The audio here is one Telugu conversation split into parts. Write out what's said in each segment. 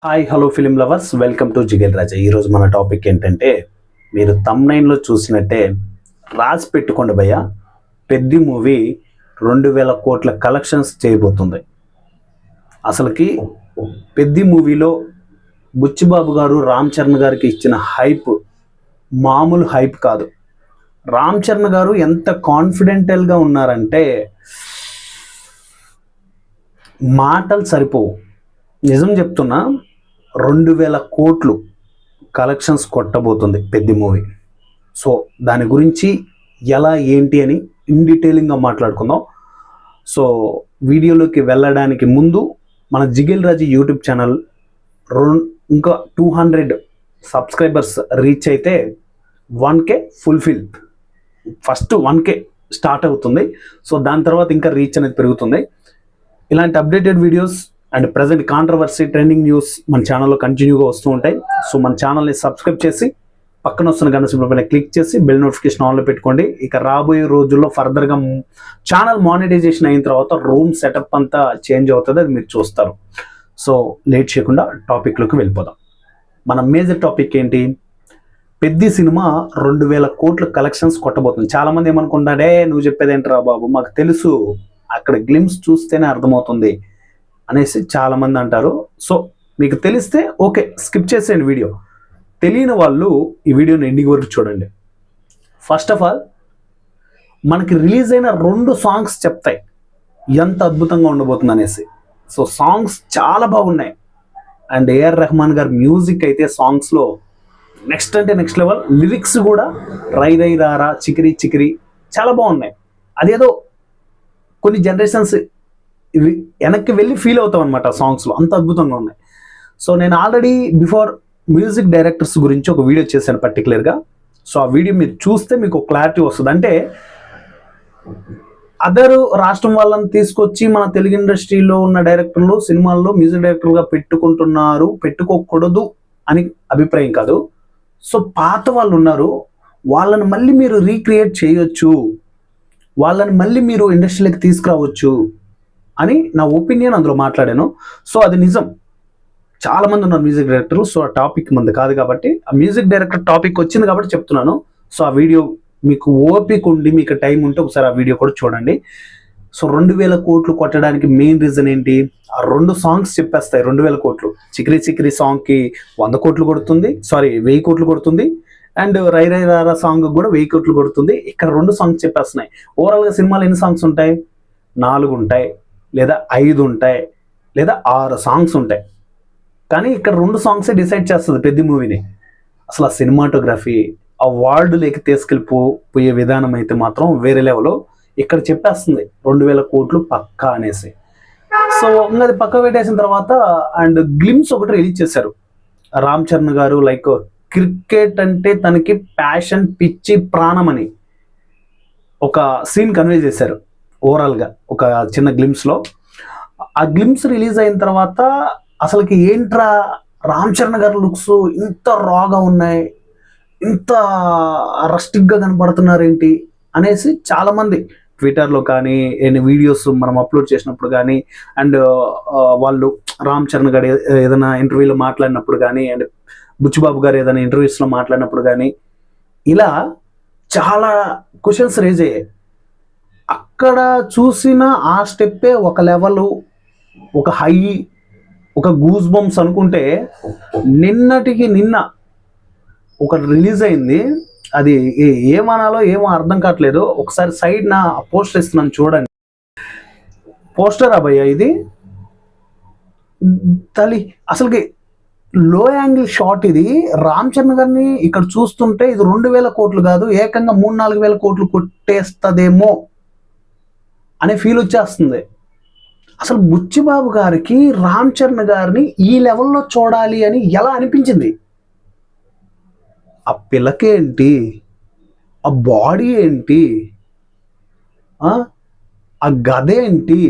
Hi hello film lovers, welcome to Jigel Raja. ఈరోజు మన టాపిక్ ఏంటంటే, మీరు తమ్నైన్లో చూసినట్టే రాసి పెట్టుకోండి భయ్య, పెద్ది మూవీ 2000 కోట్ల కలెక్షన్స్ చేయబోతుంది. అసలుకి పెద్ది మూవీలో బుచ్చిబాబు గారు రామ్ చరణ్ గారికి ఇచ్చిన హైప్ మామూలు హైప్ కాదు. రామ్ చరణ్ గారు ఎంత కాన్ఫిడెంటల్గా ఉన్నారంటే మాటలు సరిపోవు. నిజం చెప్తున్నా, 2000 కోట్లు కలెక్షన్స్ కొట్టబోతుంది పెద్ది మూవీ. సో దాని గురించి ఎలా ఏంటి అని ఇన్ డీటెయిలింగ్గా మాట్లాడుకుందాం. సో వీడియోలోకి వెళ్ళడానికి ముందు మన జిగేల్ రాజు యూట్యూబ్ ఛానల్ ఇంకా 200 సబ్స్క్రైబర్స్ రీచ్ అయితే 1K fulfil. First 1K start అవుతుంది. సో దాని తర్వాత ఇంకా రీచ్ అనేది పెరుగుతుంది. ఇలాంటి updated videos and present controversy, trending news మన ఛానల్లో కంటిన్యూగా వస్తూ ఉంటాయి. సో మన ఛానల్ని సబ్స్క్రైబ్ చేసి పక్కన వస్తున్న గంట సింబల్ పైన క్లిక్ చేసి బెల్ నోటిఫికేషన్ ఆన్లో పెట్టుకోండి. ఇక రాబోయే రోజుల్లో ఫర్దర్గా ఛానల్ మానిటైజేషన్ అయిన తర్వాత రూమ్ సెటప్ అంతా చేంజ్ అవుతుంది, అది మీరు చూస్తారు. సో లేట్ చేయకుండా టాపిక్లోకి వెళ్ళిపోదాం. మన మేజర్ టాపిక్ ఏంటి? పెద్ది సినిమా 2000 కోట్ల కలెక్షన్స్ కొట్టబోతుంది. చాలామంది ఏమనుకుంటాడే, నువ్వు చెప్పేది ఏంట్రా బాబు, మాకు తెలుసు, అక్కడ గ్లిమ్స్ చూస్తేనే అర్థమవుతుంది అనేసి చాలామంది అంటారు. సో మీకు తెలిస్తే ఓకే, స్కిప్ చేసేయండి వీడియో. తెలియని వాళ్ళు ఈ వీడియోని ఎండింగ్ వరకు చూడండి. ఫస్ట్ ఆఫ్ ఆల్, మనకి రిలీజ్ అయిన 2 సాంగ్స్ చెప్తాయి ఎంత అద్భుతంగా ఉండబోతుంది అనేసి. సో సాంగ్స్ చాలా బాగున్నాయి. అండ్ ఏఆర్ రెహమాన్ గారి మ్యూజిక్ అయితే సాంగ్స్లో నెక్స్ట్ అంటే నెక్స్ట్ లెవెల్. లిరిక్స్ కూడా రై రై రారా, చికిరి చికిరి చాలా బాగున్నాయి. అదేదో కొన్ని జనరేషన్స్ ఇవి వెనక్కి వెళ్ళి ఫీల్ అవుతాం అనమాట సాంగ్స్లో, అంత అద్భుతంగా ఉన్నాయి. సో నేను ఆల్రెడీ బిఫోర్ మ్యూజిక్ డైరెక్టర్స్ గురించి ఒక వీడియో చేశాను పర్టికులర్గా. సో ఆ వీడియో మీరు చూస్తే మీకు క్లారిటీ వస్తుంది. అంటే అదర్ రాష్ట్రం వాళ్ళని తీసుకొచ్చి మన తెలుగు ఇండస్ట్రీలో ఉన్న డైరెక్టర్లు సినిమాల్లో మ్యూజిక్ డైరెక్టర్గా పెట్టుకుంటున్నారు, పెట్టుకోకూడదు అని అభిప్రాయం కాదు. సో పాత వాళ్ళు ఉన్నారు, వాళ్ళని మళ్ళీ మీరు రీక్రియేట్ చేయొచ్చు, వాళ్ళని మళ్ళీ మీరు ఇండస్ట్రీలోకి తీసుకురావచ్చు అని నా ఒపీనియన్ అందులో మాట్లాడాను. సో అది నిజం, చాలామంది ఉన్నారు మ్యూజిక్ డైరెక్టర్లు. సో ఆ టాపిక్ మంది కాదు కాబట్టి, ఆ మ్యూజిక్ డైరెక్టర్ టాపిక్ వచ్చింది కాబట్టి చెప్తున్నాను. సో ఆ వీడియో మీకు ఓపిక ఉండి మీకు టైం ఉంటే ఒకసారి ఆ వీడియో కూడా చూడండి. సో 2000 కోట్లు కొట్టడానికి మెయిన్ రీజన్ ఏంటి? ఆ 2 సాంగ్స్ చెప్పేస్తాయి 2000 కోట్లు. చికిరి చికిరి సాంగ్కి 100 కోట్లు కొడుతుంది, 1000 కోట్లు కొడుతుంది. అండ్ రై రై రారా సాంగ్ కూడా 1000 కోట్లు కొడుతుంది. ఇక్కడ 2 సాంగ్స్ చెప్పేస్తున్నాయి. ఓవరాల్గా సినిమాలో ఎన్ని సాంగ్స్ ఉంటాయి? 4 ఉంటాయి, లేదా 5 ఉంటాయి, లేదా 6 సాంగ్స్ ఉంటాయి. కానీ ఇక్కడ 2 సాంగ్సే డిసైడ్ చేస్తుంది పెద్ది మూవీని. అసలు ఆ సినిమాటోగ్రఫీ, ఆ వరల్డ్లోకి తీసుకెళ్ళిపోయే విధానం అయితే మాత్రం వేరే లెవెల్. ఇక్కడ చెప్పేస్తుంది 2000 కోట్లు పక్కా అనేసి. సో ఇంకా అది పక్క పెట్టేసిన తర్వాత అండ్ గ్లిమ్స్ ఒకటి రిలీజ్ చేశారు రామ్ చరణ్ గారు. లైక్ క్రికెట్ అంటే తనకి ప్యాషన్, పిచ్చి, ప్రాణం అని ఒక సీన్ కన్వే చేశారు ఓవరాల్గా ఒక చిన్న గ్లిమ్స్లో. ఆ గ్లిమ్స్ రిలీజ్ అయిన తర్వాత అసలుకి ఏంట్రా రామ్ చరణ్ గారి లుక్స్ ఇంత రాగా ఉన్నాయి, ఇంత రస్టిక్గా కనపడుతున్నారు ఏంటి అనేసి చాలామంది ట్విట్టర్లో కానీ వీడియోస్ మనం అప్లోడ్ చేసినప్పుడు కానీ అండ్ వాళ్ళు రామ్ చరణ్ గారు ఏదైనా ఇంటర్వ్యూలో మాట్లాడినప్పుడు కానీ అండ్ బుచ్చిబాబు గారు ఏదైనా ఇంటర్వ్యూస్లో మాట్లాడినప్పుడు కానీ ఇలా చాలా క్వశ్చన్స్ రేజ్ అయ్యాయి. అక్కడ చూసిన ఆ స్టెప్పే ఒక లెవెల్, ఒక హై, ఒక గూస్ బంప్స్ అనుకుంటే నిన్నటికి నిన్న ఒకటి రిలీజ్ అయింది. అది ఏమనాలో ఏమో అర్థం కావట్లేదు. ఒకసారి సైడ్ నా పోస్టర్ ఇస్తున్నాను చూడండి. పోస్టర్ అబ్బాయ్యా ఇది తల్లి, అసలుకి లో యాంగిల్ షాట్ ఇది. రామ్ చరణ్ గారిని ఇక్కడ చూస్తుంటే ఇది 2000 కోట్లు కాదు, ఏకంగా 3-4 వేల కోట్లు కొట్టేస్తుందేమో అనే ఫీల్ వచ్చేస్తుంది. అసలు బుచ్చిబాబు గారికి రామ్ చరణ్ గారిని ఈ లెవెల్లో చూడాలి అని ఎలా అనిపించింది? ఆ పిల్లకేంటి, ఆ బాడీ ఏంటి, ఆ గద ఏంటి,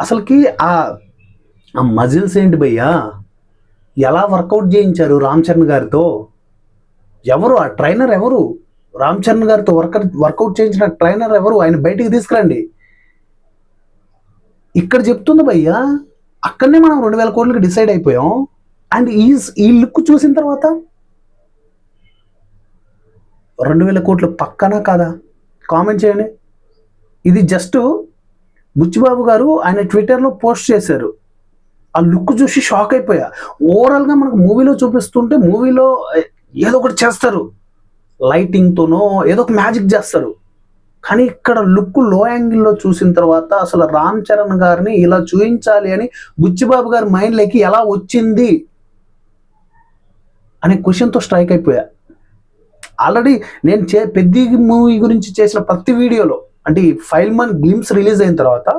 అసలుకి ఆ మజిల్స్ ఏంటి భయ్యా, ఎలా వర్కౌట్ చేయించారు రామ్ చరణ్ గారితో? ఎవరు ఆ ట్రైనర్? ఎవరు రామ్ చరణ్ గారితో వర్కౌట్ చేయించిన ట్రైనర్ ఎవరు? ఆయన బయటికి తీసుకురండి. ఇక్కడ చెప్తుంది భయ్యా, అక్కడనే మనం 2,000 కోట్లకి డిసైడ్ అయిపోయాం. అండ్ ఈ లుక్ చూసిన తర్వాత 2,000 కోట్లు పక్కనా కాదా? కామెంట్ చేయండి. ఇది జస్ట్ బుచ్చిబాబు గారు ఆయన ట్విట్టర్లో పోస్ట్ చేశారు. ఆ లుక్ చూసి షాక్ అయిపోయా. ఓవరాల్గా మనకు మూవీలో చూపిస్తుంటే మూవీలో ఏదో ఒకటి చేస్తారు, లైటింగ్తోనో ఏదో ఒక మ్యాజిక్ చేస్తారు. కానీ ఇక్కడ లుక్ లో యాంగిల్లో చూసిన తర్వాత అసలు రామ్ చరణ్ గారిని ఇలా చూపించాలి అని బుచ్చిబాబు గారి మైండ్లోకి ఎలా వచ్చింది అనే క్వశ్చన్తో స్ట్రైక్ అయిపోయా. ఆల్రెడీ నేను పెద్ద మూవీ గురించి చేసిన ప్రతి వీడియోలో, అంటే ఈ ఫైల్మాన్ గ్లిమ్స్ రిలీజ్ అయిన తర్వాత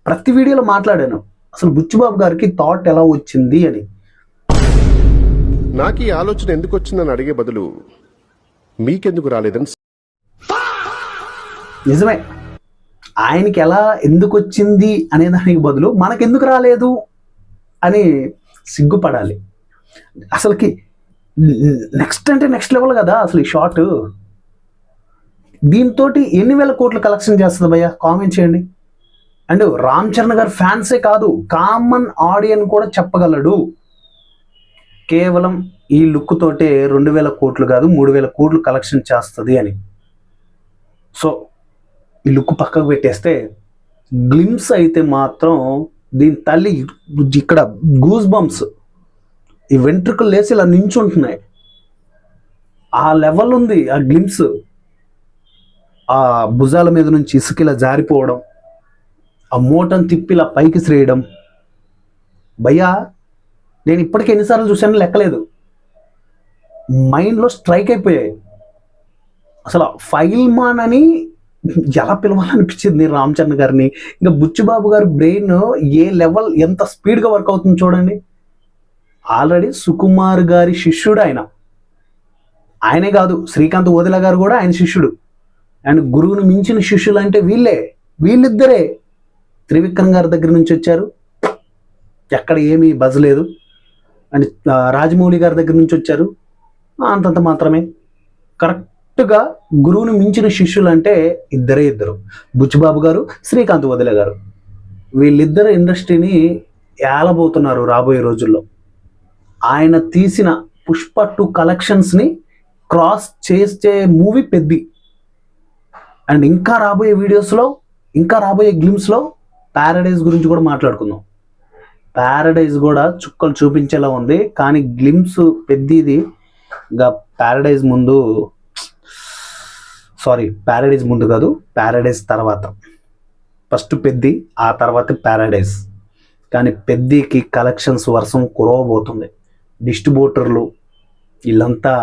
ప్రతి వీడియోలో మాట్లాడాను అసలు బుచ్చిబాబు గారికి థాట్ ఎలా వచ్చింది అని. నాకు ఈ ఆలోచన ఎందుకు వచ్చిందని అడిగే బదులు మీకెందుకు రాలేదని. నిజమే, ఆయనకి ఎలా ఎందుకు వచ్చింది అనే దానికి బదులు మనకెందుకు రాలేదు అని సిగ్గుపడాలి. అసలుకి నెక్స్ట్ అంటే నెక్స్ట్ లెవెల్ కదా అసలు ఈ షాట్. దీంతో ఎన్ని వేల కోట్లు కలెక్షన్ చేస్తుంది భయ్య? కామెంట్ చేయండి. అండ్ రామ్ చరణ్ గారు ఫ్యాన్సే కాదు, కామన్ ఆడియన్ కూడా చెప్పగలడు కేవలం ఈ లుక్ తోటే 2,000 కోట్లు కాదు 3,000 కోట్లు కలెక్షన్ చేస్తుంది అని. సో ఈ లుక్ పక్కకు పెట్టేస్తే గ్లిమ్స్ అయితే మాత్రం దీని తల్లి ఇక్కడ గూస్ బంప్స్, ఈ వెంట్రుకలు లేసి ఇలా నించుంటున్నాయి. ఆ లెవెల్ ఉంది ఆ గ్లిమ్స్. ఆ భుజాల మీద నుంచి ఇసుక ఇలా జారిపోవడం, ఆ మూటను తిప్పి ఇలా పైకి శ్రేయడం. భయ్యా నేను ఇప్పటికీ ఎన్నిసార్లు చూశాను లెక్కలేదు, మైండ్లో స్ట్రైక్ అయిపోయాయి. అసలు ఫైల్మాన్ అని ఎలా పిలవాలనిపించింది రామ్ చరణ్ గారిని. ఇంకా బుచ్చిబాబు గారి బ్రెయిన్ ఏ లెవెల్ ఎంత స్పీడ్గా వర్క్ అవుతుంది చూడండి. ఆల్రెడీ సుకుమార్ గారి శిష్యుడు ఆయనే కాదు, శ్రీకాంత్ ఓదెల గారు కూడా ఆయన శిష్యుడు. అండ్ గురువుని మించిన శిష్యులు అంటే వీళ్ళిద్దరే. త్రివిక్రమ్ గారి దగ్గర నుంచి వచ్చారు, ఎక్కడ ఏమీ బజ్ లేదు. అండ్ రాజమౌళి గారి దగ్గర నుంచి వచ్చారు, అంతంత మాత్రమే. కరెక్ట్గా గురువుని మించిన శిష్యులు అంటే ఇద్దరు, బుచ్చిబాబు గారు, శ్రీకాంత్ ఓదెల గారు. వీళ్ళిద్దరు ఇండస్ట్రీని ఏలబోతున్నారు రాబోయే రోజుల్లో. ఆయన తీసిన పుష్ప 2 కలెక్షన్స్ని క్రాస్ చేసే మూవీ పెద్ది. అండ్ ఇంకా రాబోయే వీడియోస్లో, ఇంకా రాబోయే గ్లిమ్స్లో ప్యారడైజ్ గురించి కూడా మాట్లాడుకుందాం. ప్యారడైజ్ కూడా చుక్కలు చూపించేలా ఉంది. కానీ గ్లిమ్స్ పెద్దది, ఇంకా ప్యారడైజ్ ముందు కాదు, ప్యారడైజ్ తర్వాత. ఫస్ట్ పెద్ది, ఆ తర్వాత ప్యారడైజ్. కానీ పెద్దికి కలెక్షన్స్ వర్షం కురవబోతుంది. డిస్ట్రిబ్యూటర్లు వీళ్ళంతా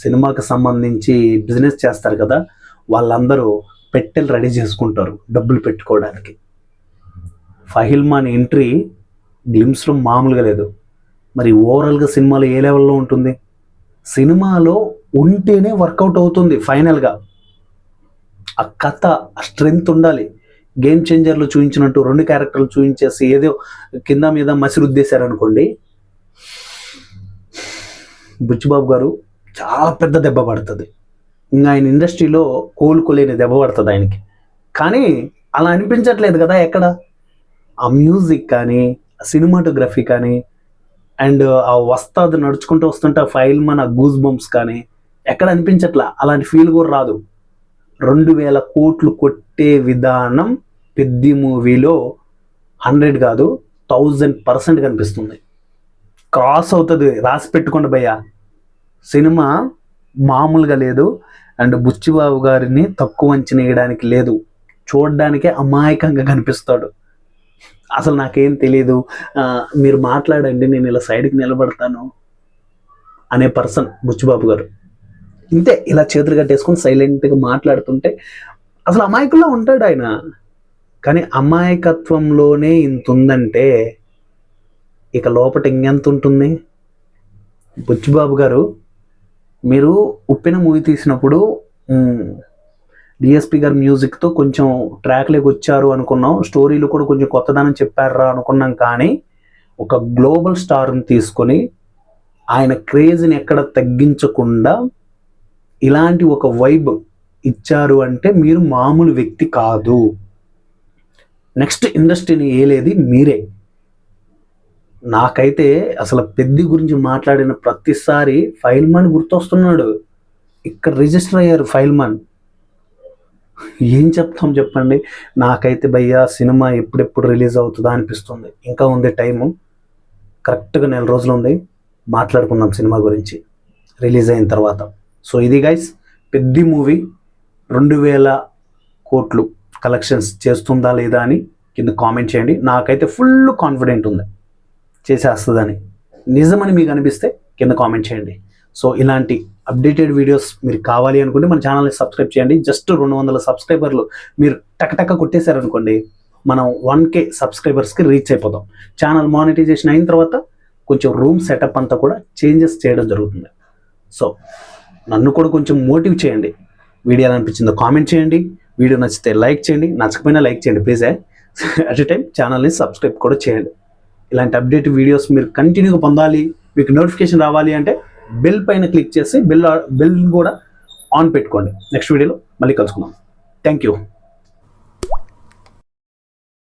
సినిమాకి సంబంధించి బిజినెస్ చేస్తారు కదా, వాళ్ళందరూ పెట్టెలు రెడీ చేసుకుంటారు డబ్బులు పెట్టుకోవడానికి. ఫహిల్మాన్ ఎంట్రీ గ్లిమ్స్లో మామూలుగా లేదు. మరి ఓవరాల్గా సినిమాలో ఏ లెవెల్లో ఉంటుంది? సినిమాలో ఉంటేనే వర్కౌట్ అవుతుంది ఫైనల్గా. ఆ కథ, ఆ స్ట్రెంగ్త్ ఉండాలి. గేమ్ చేంజర్లు చూపించినట్టు 2 క్యారెక్టర్లు చూపించేసి ఏదో కింద మీద మసిరుద్దేశారనుకోండి, బుచ్చిబాబు గారు చాలా పెద్ద దెబ్బ పడుతుంది. ఇంకా ఆయన ఇండస్ట్రీలో కోలుకోలేని దెబ్బ పడుతుంది ఆయనకి. కానీ అలా అనిపించట్లేదు కదా ఎక్కడ. ఆ మ్యూజిక్ కానీ, సినిమాటోగ్రఫీ కానీ, అండ్ ఆ వస్తాది నడుచుకుంటూ వస్తుంటే ఆ ఫైల్మాన్ ఆ గూస్ బంప్స్ కానీ ఎక్కడ అనిపించట్లా. అలాంటి ఫీల్ కూడా రాదు. 2,000 కోట్లు కొట్టే విధానం పెద్ద మూవీలో 100 కాదు 1000% కనిపిస్తుంది. క్రాస్ అవుతుంది. రాసి పెట్టుకోండి భయ్య, సినిమా మామూలుగా లేదు. అండ్ బుచ్చిబాబు గారిని తక్కువ అంచనా వేయడానికి లేదు. చూడడానికే అమాయకంగా కనిపిస్తాడు. అసలు నాకేం తెలియదు, మీరు మాట్లాడండి, నేను ఇలా సైడ్కి నిలబడతాను అనే పర్సన్ బుచ్చిబాబు గారు. ఇంతే, ఇలా చేతులు కట్టేసుకొని సైలెంట్గా మాట్లాడుతుంటే అసలు అమాయకుల్లో ఉంటాడు ఆయన. కానీ అమాయకత్వంలోనే ఇంత ఉందంటే ఇక లోపల ఇంకెంత ఉంటుంది? బుచ్చిబాబు గారు, మీరు ఉప్పెన మూవీ తీసినప్పుడు డిఎస్పి గారి మ్యూజిక్తో కొంచెం ట్రాక్లోకి వచ్చారు అనుకున్నాం, స్టోరీలు కూడా కొంచెం కొత్తదనం చెప్పారా అనుకున్నాం. కానీ ఒక గ్లోబల్ స్టార్ని తీసుకొని ఆయన క్రేజ్ని ఎక్కడ తగ్గించకుండా ఇలాంటి ఒక వైబ్ ఇచ్చారు అంటే మీరు మామూలు వ్యక్తి కాదు. నెక్స్ట్ ఇండస్ట్రీని ఏలేది మీరే. నాకైతే అసలు పెద్ది గురించి మాట్లాడిన ప్రతిసారి ఫైల్ మ్యాన్ గుర్తొస్తున్నాడు. ఇక్కడ రిజిస్టర్ అయ్యారు ఫైల్ మ్యాన్. ఏం చెప్తాం చెప్పండి. నాకైతే భయ్యా సినిమా ఎప్పుడెప్పుడు రిలీజ్ అవుతుందా అనిపిస్తుంది. ఇంకా ఉంది టైము, కరెక్ట్గా 4 రోజులు ఉంది. మాట్లాడుకుందాం సినిమా గురించి రిలీజ్ అయిన తర్వాత. సో ఇది గైస్, పెద్ది మూవీ 2000 కోట్లు కలెక్షన్స్ చేస్తుందా లేదా అని కింద కామెంట్ చేయండి. నాకైతే ఫుల్ కాన్ఫిడెంట్ ఉంది చేసేస్తుందని. నిజమని మీకు అనిపిస్తే కింద కామెంట్ చేయండి. సో ఇలాంటి అప్డేటెడ్ వీడియోస్ మీరు కావాలి అనుకుంటే మన ఛానల్ని సబ్స్క్రైబ్ చేయండి. జస్ట్ 200 సబ్స్క్రైబర్లు మీరు టకటక కొట్టేశారనుకోండి, మనం 1K సబ్స్క్రైబర్స్కి రీచ్ అయిపోతాం. ఛానల్ మానిటైజేషన్ అయిన తర్వాత కొంచెం రూమ్ సెటప్ అంతా కూడా చేంజెస్ చేయడం జరుగుతుంది. సో నన్ను కూడా కొంచెం మోటివ్ చేయండి. వీడియో ఎలా అనిపించిందో కామెంట్ చేయండి. వీడియో నచ్చితే లైక్ చేయండి, నచ్చకపోయినా లైక్ చేయండి ప్లీజ్. అట్ ఎ టైం ఛానల్ని సబ్స్క్రైబ్ కూడా చేయండి. ఇలాంటి అప్డేట్ వీడియోస్ మీరు కంటిన్యూగా పొందాలి, మీకు నోటిఫికేషన్ రావాలి అంటే బెల్ పైన క్లిక్ చేసి బెల్ కూడా ఆన్ పెట్టుకోండి. నెక్స్ట్ వీడియోలో మళ్ళీ కలుసుకుందాం. Thank you.